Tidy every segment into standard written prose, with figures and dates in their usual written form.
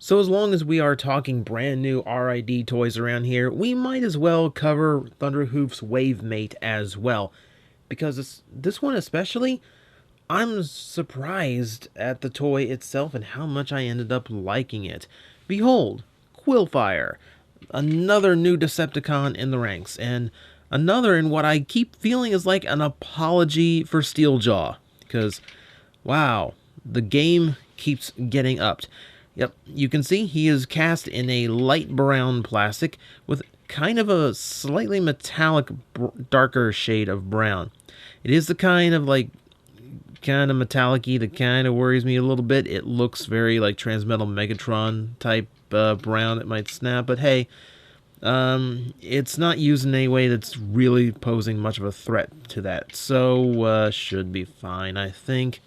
So as long as we are talking brand new RID toys around here, we might as well cover Thunderhoof's Wavemate as well. Because this one especially, I'm surprised at the toy itself and how much I ended up liking it. Behold, Quillfire, another new Decepticon in the ranks, and another in what I keep feeling is like an apology for Steeljaw. Because, wow, the game keeps getting upped. Yep, you can see he is cast in a light brown plastic with kind of a slightly metallic, darker shade of brown. It is the kind of metallic-y that kind of worries me a little bit. It looks very like Transmetal Megatron type brown. It might snap, but hey, it's not used in any way that's really posing much of a threat to that. So should be fine, I think.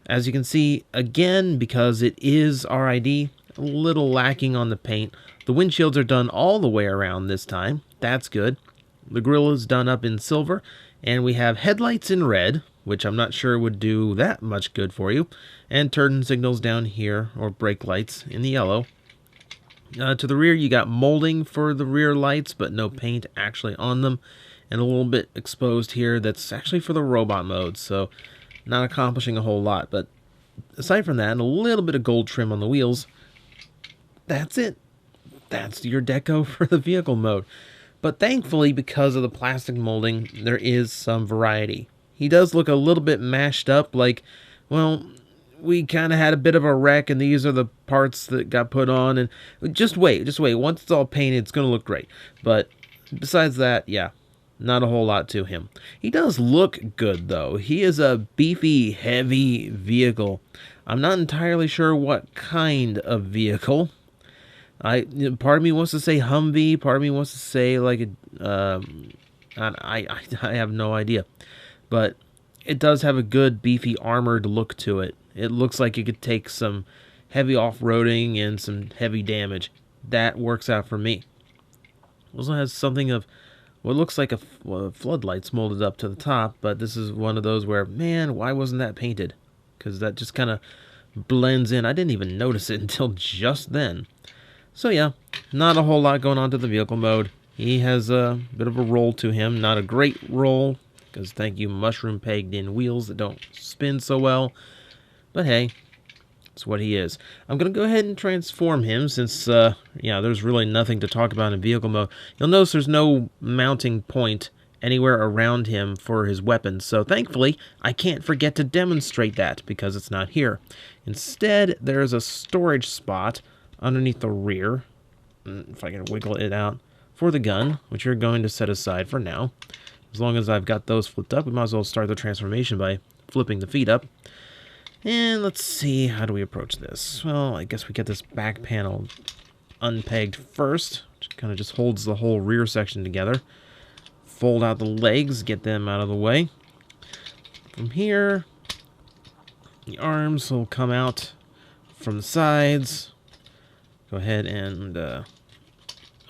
As you can see, again, because it is RID, a little lacking on the paint. The windshields are done all the way around this time. That's good. The grille is done up in silver, and we have headlights in red, which I'm not sure would do that much good for you, and turn signals down here, or brake lights, in the yellow. To the rear, you got molding for the rear lights, but no paint actually on them, and a little bit exposed here that's actually for the robot mode, so not accomplishing a whole lot. But aside from that, and a little bit of gold trim on the wheels, that's it. That's your deco for the vehicle mode. But thankfully, because of the plastic molding, there is some variety. He does look a little bit mashed up, like, well, we kind of had a bit of a wreck, and these are the parts that got put on, and just wait. Once it's all painted, it's going to look great. But besides that, yeah, not a whole lot to him. He does look good, though. He is a beefy, heavy vehicle. I'm not entirely sure what kind of vehicle. Part of me wants to say Humvee. Part of me wants to say like a. I have no idea, but it does have a good beefy armored look to it. It looks like it could take some heavy off-roading and some heavy damage. That works out for me. Also has something of what looks like floodlights molded up to the top, but this is one of those where, man, why wasn't that painted? Because that just kind of blends in. I didn't even notice it until just then. So yeah, not a whole lot going on to the vehicle mode. He has a bit of a roll to him. Not a great roll, because thank you, mushroom pegged in wheels that don't spin so well. But hey, it's what he is. I'm going to go ahead and transform him since, yeah, there's really nothing to talk about in vehicle mode. You'll notice there's no mounting point anywhere around him for his weapons. So thankfully, I can't forget to demonstrate that because it's not here. Instead, there's a storage spot underneath the rear, if I can wiggle it out, for the gun, which you're going to set aside for now. As long as I've got those flipped up, we might as well start the transformation by flipping the feet up. And let's see, how do we approach this? Well, I guess we get this back panel unpegged first, which kind of just holds the whole rear section together. Fold out the legs, get them out of the way. From here, the arms will come out from the sides. Go ahead and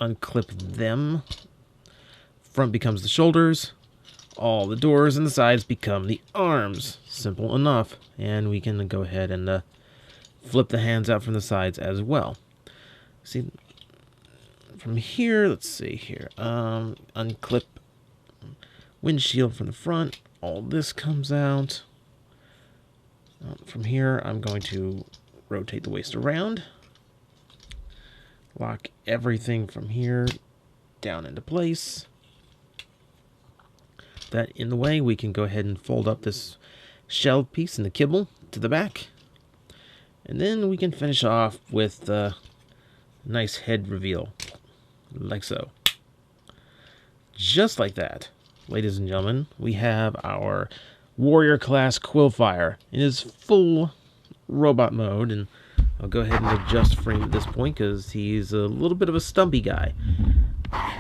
unclip them. Front becomes the shoulders. All the doors and the sides become the arms. Simple enough. And we can go ahead and flip the hands out from the sides as well. See, from here, let's see here. Unclip windshield from the front. All this comes out. From here, I'm going to rotate the waist around. Lock everything from here down into place. That in the way, we can go ahead and fold up this shell piece in the kibble to the back. And then we can finish off with a nice head reveal, like so. Just like that, ladies and gentlemen, we have our warrior class Quillfire in his full robot mode. And I'll go ahead and adjust frame at this point because he's a little bit of a stumpy guy.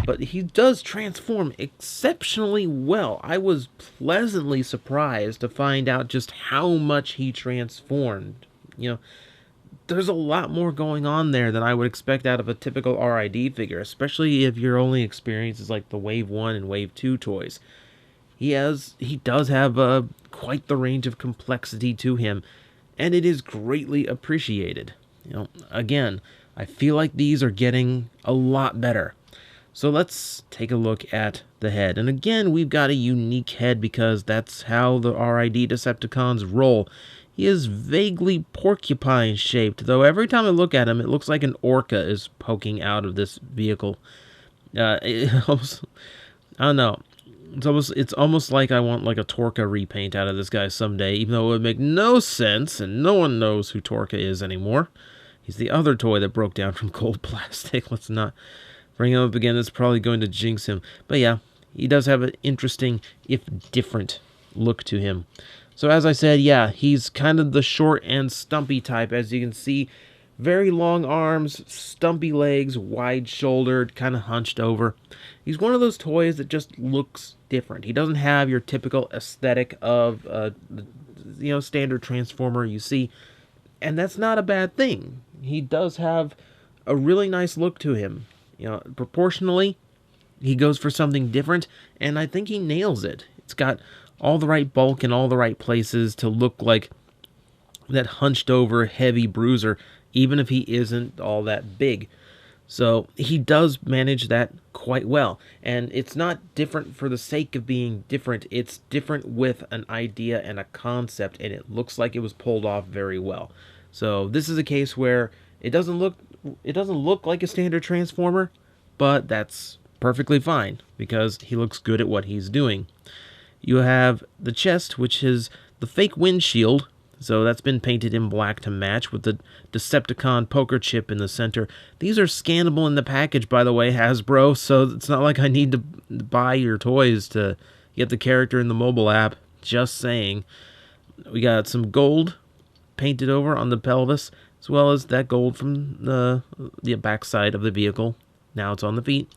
But he does transform exceptionally well. I was pleasantly surprised to find out just how much he transformed. You know, there's a lot more going on there than I would expect out of a typical RID figure, especially if your only experience is like the Wave 1 and Wave 2 toys. He does have quite the range of complexity to him, and it is greatly appreciated. Again, I feel like these are getting a lot better. So let's take a look at the head. And again, we've got a unique head because that's how the RID Decepticons roll. He is vaguely porcupine-shaped, though every time I look at him, it looks like an orca is poking out of this vehicle. I don't know. It's almost like I want like a Torca repaint out of this guy someday, even though it would make no sense, and no one knows who Torca is anymore. He's the other toy that broke down from cold plastic. Let's not bring him up again. That's probably going to jinx him. But yeah, he does have an interesting, if different, look to him. So as I said, yeah, he's kind of the short and stumpy type. As you can see, very long arms, stumpy legs, wide-shouldered, kind of hunched over. He's one of those toys that just looks different. He doesn't have your typical aesthetic of, standard Transformer you see. And that's not a bad thing. He does have a really nice look to him. Proportionally, he goes for something different, and I think he nails it. It's got all the right bulk in all the right places to look like that hunched over heavy bruiser, even if he isn't all that big. So he does manage that quite well. And it's not different for the sake of being different. It's different with an idea and a concept, and it looks like it was pulled off very well. So this is a case where it doesn't look like a standard Transformer, but that's perfectly fine because he looks good at what he's doing. You have the chest, which is the fake windshield. So that's been painted in black to match with the Decepticon poker chip in the center. These are scannable in the package, by the way, Hasbro, so it's not like I need to buy your toys to get the character in the mobile app. Just saying. We got some gold painted over on the pelvis, as well as that gold from the backside of the vehicle. Now it's on the feet.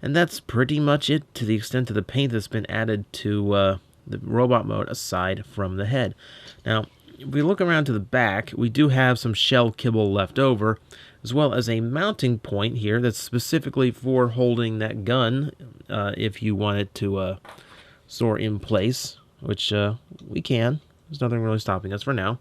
And that's pretty much it to the extent of the paint that's been added to the robot mode aside from the head. Now, if we look around to the back, we do have some shell kibble left over, as well as a mounting point here that's specifically for holding that gun if you want it to soar in place, which we can. There's nothing really stopping us for now.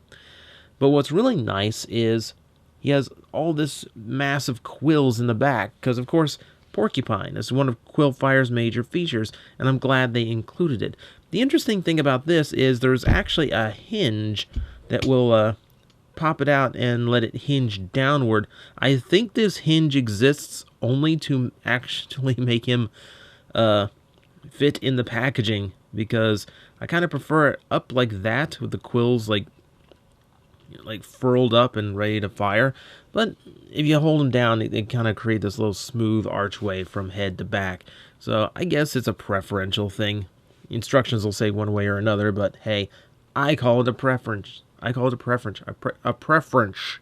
But what's really nice is he has all this massive quills in the back, because of course Porcupine is one of Quillfire's major features, and I'm glad they included it. The interesting thing about this is there's actually a hinge that will pop it out and let it hinge downward. I think this hinge exists only to actually make him fit in the packaging, because I kind of prefer it up like that with the quills like furled up and ready to fire. But if you hold them down, they kind of create this little smooth archway from head to back. So I guess it's a preferential thing. Instructions will say one way or another, but hey, I call it a preference. I call it a preference. A preference.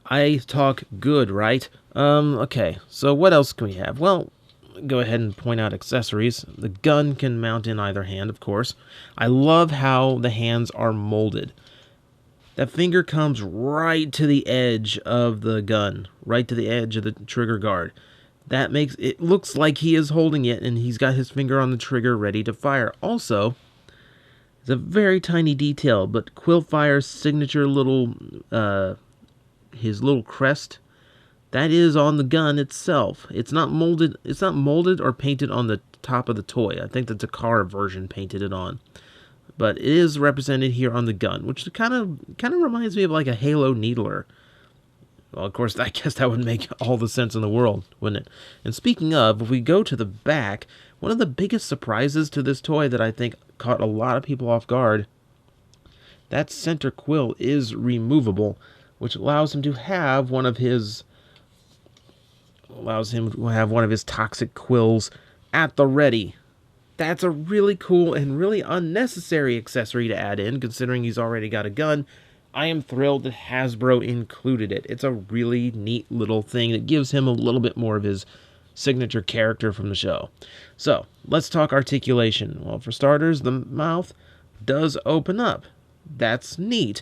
I talk good, right? Okay, so what else can we have? Well, go ahead and point out accessories. The gun can mount in either hand, of course. I love how the hands are molded. That finger comes right to the edge of the gun, right to the edge of the trigger guard. That makes it looks like he is holding it, and he's got his finger on the trigger ready to fire. Also, it's a very tiny detail, but Quillfire's signature little, his little crest, that is on the gun itself. It's not molded. It's not molded or painted on the top of the toy. I think the Takara version painted it on. But it is represented here on the gun, which kind of reminds me of like a Halo Needler. Well, of course, I guess that would make all the sense in the world, wouldn't it? And speaking of, if we go to the back, one of the biggest surprises to this toy that I think caught a lot of people off guard, that center quill is removable, which allows him to have one of his toxic quills at the ready. That's a really cool and really unnecessary accessory to add in, considering he's already got a gun. I am thrilled that Hasbro included it. It's a really neat little thing that gives him a little bit more of his signature character from the show. So, let's talk articulation. Well, for starters, the mouth does open up. That's neat.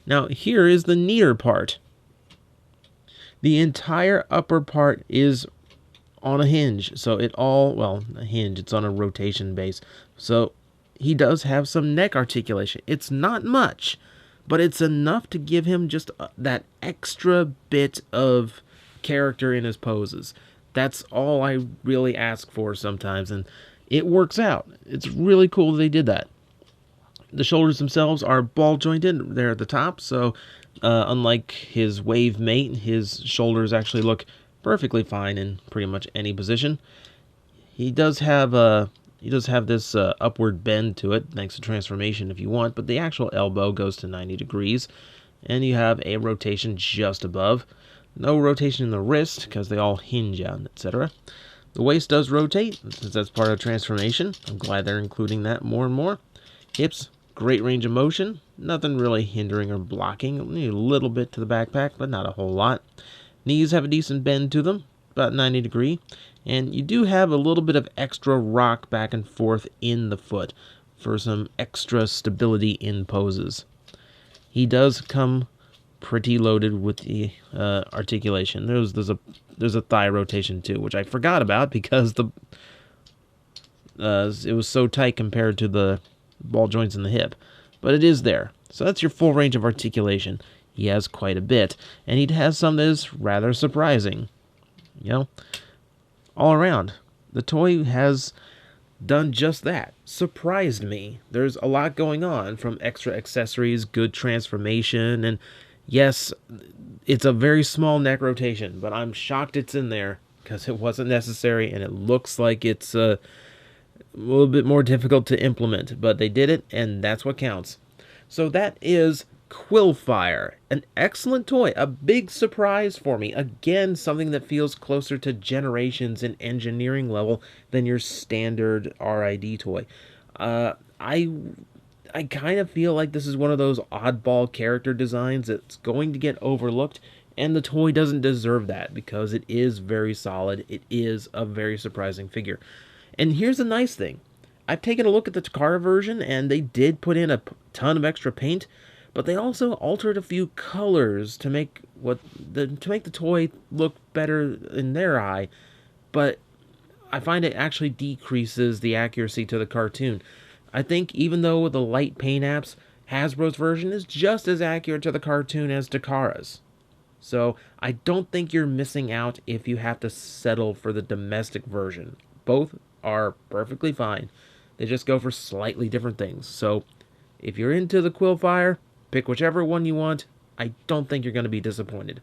Now, here is the neater part. The entire upper part is on a hinge, so a hinge, it's on a rotation base, so he does have some neck articulation. It's not much, but it's enough to give him just that extra bit of character in his poses. That's all I really ask for sometimes, and it works out. It's really cool they did that. The shoulders themselves are ball jointed. They're at the top, so unlike his wave mate, his shoulders actually look perfectly fine in pretty much any position. He does have this upward bend to it, thanks to transformation if you want, but the actual elbow goes to 90 degrees, and you have a rotation just above. No rotation in the wrist, because they all hinge out, etc. The waist does rotate, since that's part of transformation. I'm glad they're including that more and more. Hips, great range of motion. Nothing really hindering or blocking. A little bit to the backpack, but not a whole lot. Knees have a decent bend to them, about 90 degree. And you do have a little bit of extra rock back and forth in the foot for some extra stability in poses. He does come pretty loaded with the articulation. There's a thigh rotation too, which I forgot about because it was so tight compared to the ball joints in the hip, but it is there. So that's your full range of articulation. He has quite a bit, and he has some that is rather surprising. All around, the toy has done just that. Surprised me. There's a lot going on, from extra accessories, good transformation, and yes, it's a very small neck rotation, but I'm shocked it's in there because it wasn't necessary, and it looks like it's a little bit more difficult to implement, but they did it, and that's what counts. So that is Quillfire, an excellent toy, a big surprise for me. Again, something that feels closer to Generations in engineering level than your standard RID toy. I kind of feel like this is one of those oddball character designs that's going to get overlooked, and the toy doesn't deserve that because it is very solid. It is a very surprising figure. And here's the nice thing. I've taken a look at the Takara version, and they did put in a ton of extra paint, but they also altered a few colors to make the toy look better in their eye. But I find it actually decreases the accuracy to the cartoon. I think even though with the light paint apps, Hasbro's version is just as accurate to the cartoon as Takara's. So I don't think you're missing out if you have to settle for the domestic version. Both are perfectly fine. They just go for slightly different things. So if you're into the Quillfire, pick whichever one you want. I don't think you're going to be disappointed.